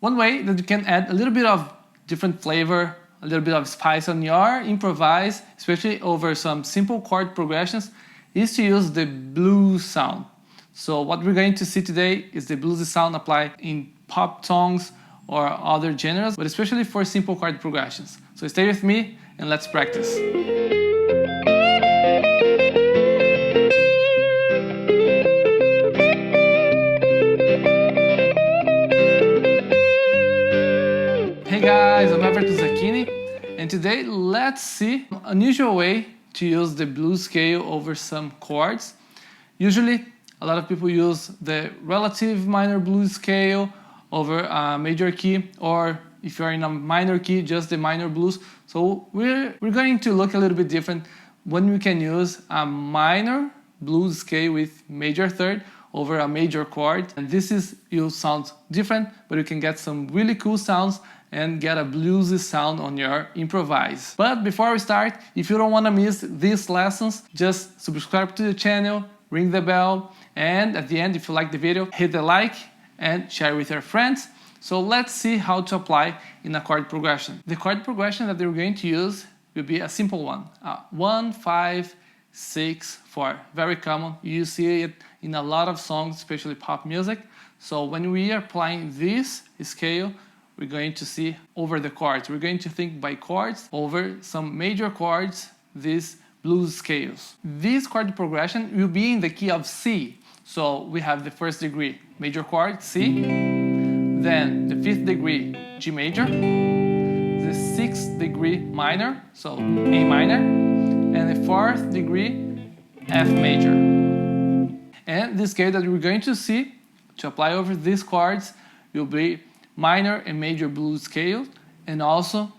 One way that you can add a little bit of different flavor, a little bit of spice on your improvise, especially over some simple chord progressions, is to use the blues sound. So what we're going to see today is the bluesy sound applied in pop songs or other genres, but especially for simple chord progressions. So stay with me and let's practice. Hey guys, I'm Everton Zaquini, and today let's see an unusual way to use the blues scale over some chords. Usually, a lot of people use the relative minor blues scale over a major key, or if you're in a minor key, just the minor blues. So we're going to look a little bit different when we can use a minor blues scale with major third over a major chord. And will sound different, but you can get some really cool sounds and get a bluesy sound on your improvise. But before we start, if you don't want to miss these lessons, just subscribe to the channel, ring the bell, and at the end, if you like the video, hit the like and share with your friends. So let's see how to apply in a chord progression. The chord progression that we're going to use will be a simple one. 1, 5, 6, 4. Very common. You see it in a lot of songs, especially pop music. So when we are applying this scale, we're going to see over the chords. We're going to think by chords over some major chords, these blues scales. This chord progression will be in the key of C. So we have the first degree major chord, C, then the fifth degree, G major, the sixth degree minor, so A minor, and the fourth degree, F major. And the scale that we're going to see to apply over these chords will be minor and major blues scale, and also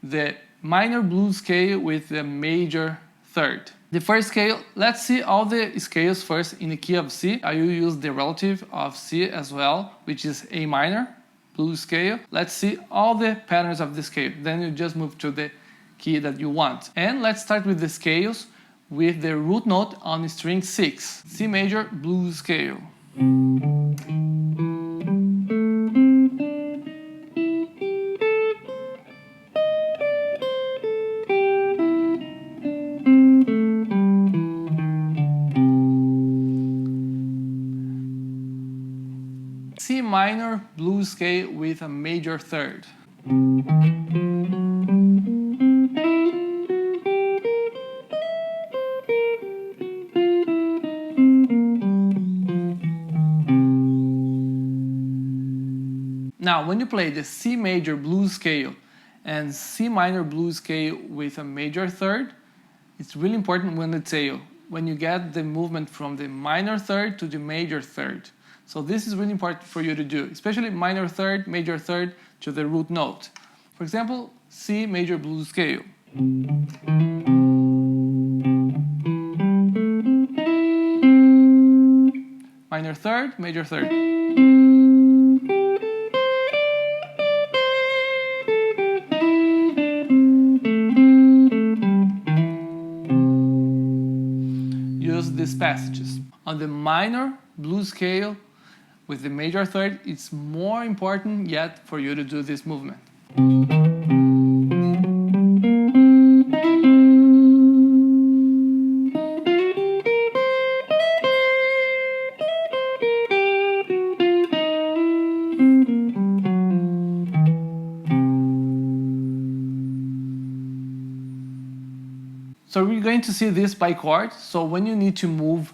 the minor blues scale with the major third. The first scale, let's see all the scales first in the key of C. I will use the relative of C as well, which is A minor blues scale. Let's see all the patterns of the scale. Then you just move to the key that you want. And let's start with the scales with the root note on string 6, C major blues scale. C minor blues scale with a major third. Now, when you play the C major blues scale and C minor blues scale with a major third, it's really important when you get the movement from the minor third to the major third. So this is really important for you to do, especially minor third, major third to the root note. For example, C major blues scale. Minor third, major third. Use these passages. On the minor blues scale, with the major third, it's more important yet for you to do this movement. So we're going to see this by chord. So when you need to move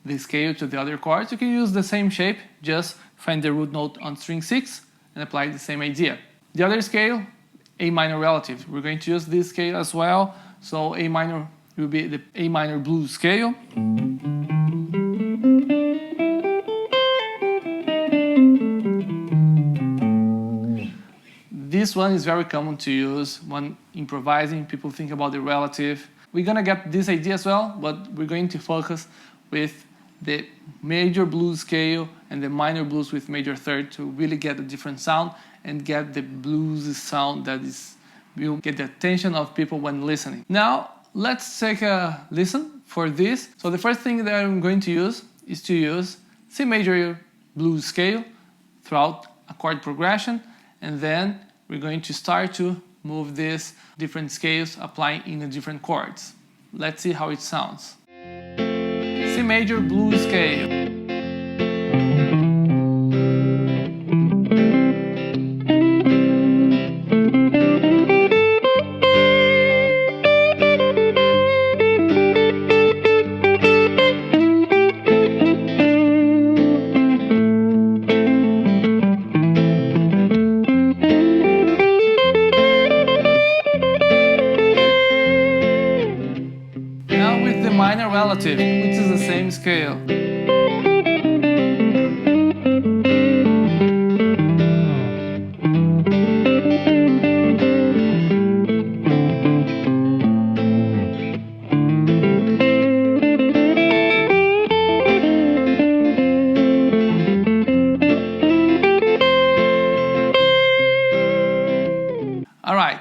the scale to the other chords, you can use the same shape, just find the root note on string 6 and apply the same idea. The other scale, A minor relative. We're going to use this scale as well. So A minor will be the A minor blues scale. This one is very common to use when improvising. People think about the relative. We're gonna get this idea as well, but we're going to focus with the major blues scale and the minor blues with major third to really get a different sound and get the bluesy sound that will get the attention of people when listening. Now let's take a listen for this. So the first thing that I'm going to use is to use C major blues scale throughout a chord progression, and then we're going to start to move these different scales applying in the different chords. Let's see how it sounds. C major blues scale. Now with the minor relative, which is the same scale. Alright,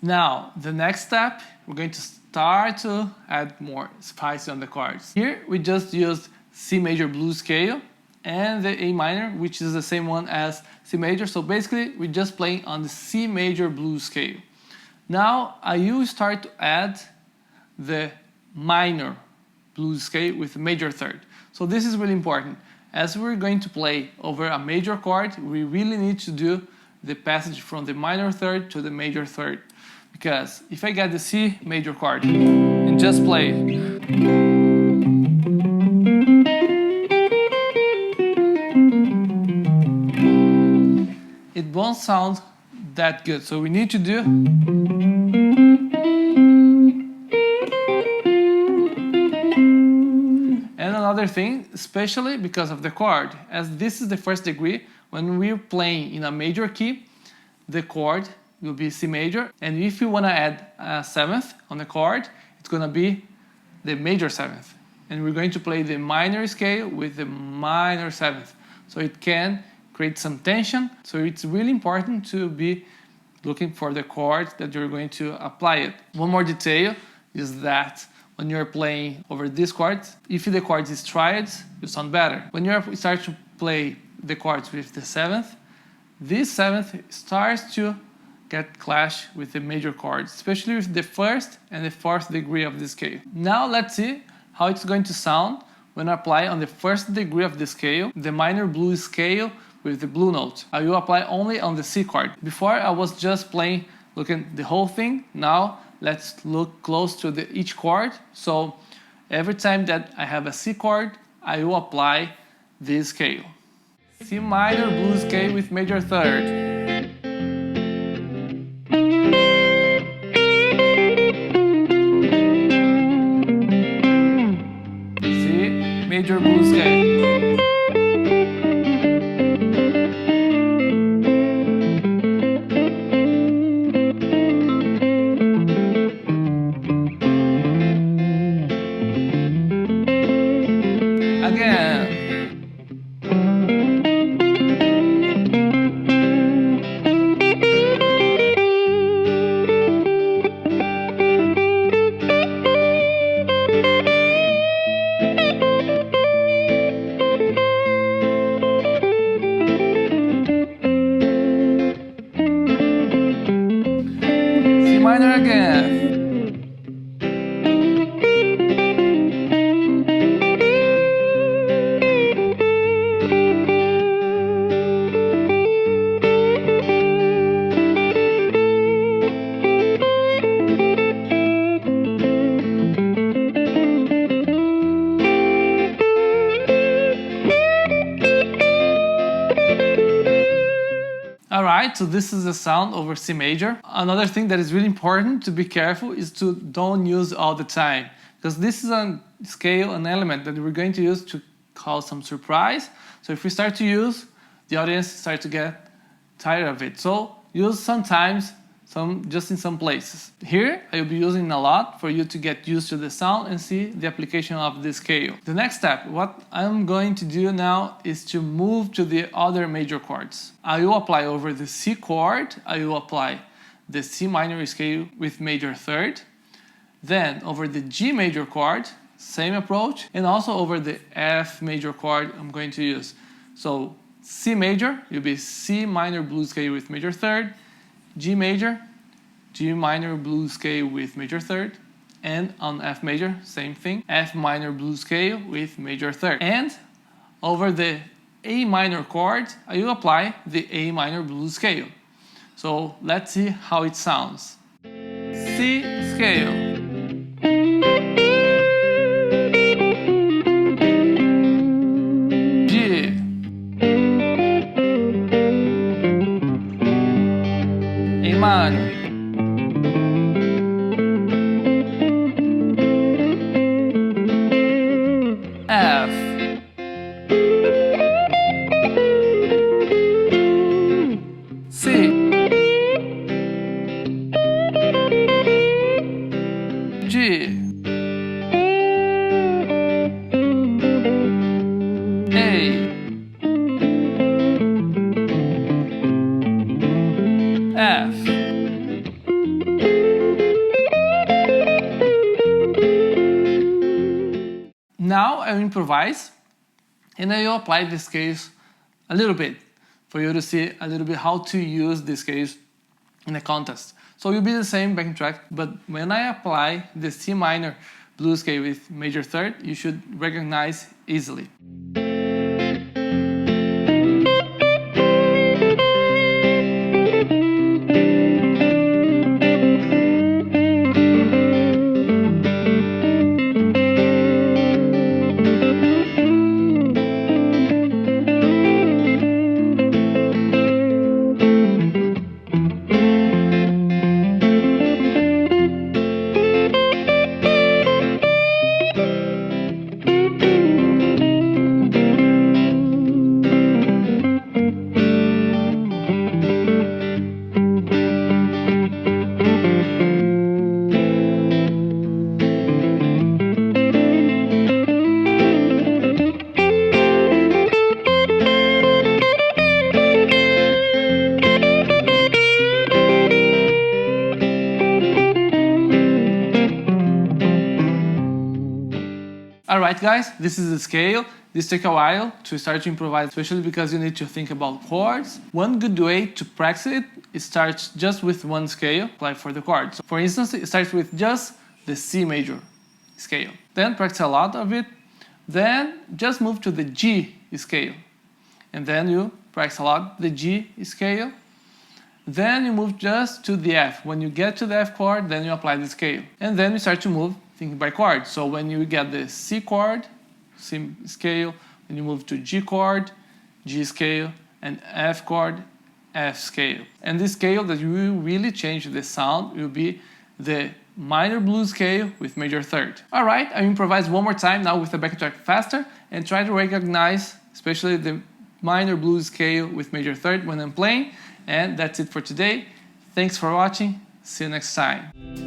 now the next step, we're going to start to add more spice on the chords. Here we just used C major blues scale and the A minor, which is the same one as C major. So basically we're just playing on the C major blues scale. Now I will start to add the minor blues scale with the major third. So this is really important. As we're going to play over a major chord, we really need to do the passage from the minor third to the major third. Because if I get the C major chord and just play, it won't sound that good. So we need to do and another thing, especially because of the chord, as this is the first degree, when we're playing in a major key, the chord will be C major, and if you want to add a seventh on the chord, it's going to be the major seventh, and we're going to play the minor scale with the minor seventh, so it can create some tension. So it's really important to be looking for the chord that you're going to apply it. One more detail is that when you're playing over these chords, if the chord is triad, you sound better. When you start to play the chords with the seventh, this seventh starts to get clash with the major chords, especially with the first and the fourth degree of the scale. Now let's see how it's going to sound when I apply on the first degree of the scale, the minor blues scale with the blue note. I will apply only on the C chord. Before I was just playing, looking the whole thing. Now let's look close to each chord. So every time that I have a C chord, I will apply this scale. C minor blues scale with major third. C major blues scale. Again. C minor again. Alright, so this is the sound over C major. Another thing that is really important to be careful is to don't use all the time, because this is a scale, an element that we're going to use to cause some surprise. So if we start to use, the audience start to get tired of it. So use sometimes, just in some places. Here I will be using a lot for you to get used to the sound and see the application of this scale. The next step, what I'm going to do now is to move to the other major chords. I will apply over the C chord, I will apply the C minor scale with major third. Then over the G major chord, same approach, and also over the F major chord I'm going to use. So C major, you'll be C minor blues scale with major third, G major, G minor blues scale with major third, and on F major, same thing, F minor blues scale with major third. And over the A minor chord, I will apply the A minor blues scale. So let's see how it sounds. C scale. G. A minor. F. C. G. A. F. Now I will improvise and I will apply this scales a little bit for you to see a little bit how to use this scales in a contest. So it will be the same backing track, but when I apply the C minor blues scale with major third, you should recognize easily. Alright guys, this is the scale. This takes a while to start to improvise, especially because you need to think about chords. One good way to practice it is start just with one scale, apply for the chords. So for instance, it starts with just the C major scale. Then practice a lot of it. Then just move to the G scale. And then you practice a lot the G scale. Then you move just to the F. When you get to the F chord, then you apply the scale. And then you start to move thinking by chord. So when you get the C chord, C scale, then you move to G chord, G scale, and F chord, F scale. And the scale that will really change the sound will be the minor blues scale with major third. Alright, I improvise one more time now with the backing track faster and try to recognize especially the minor blues scale with major third when I'm playing. And that's it for today. Thanks for watching. See you next time.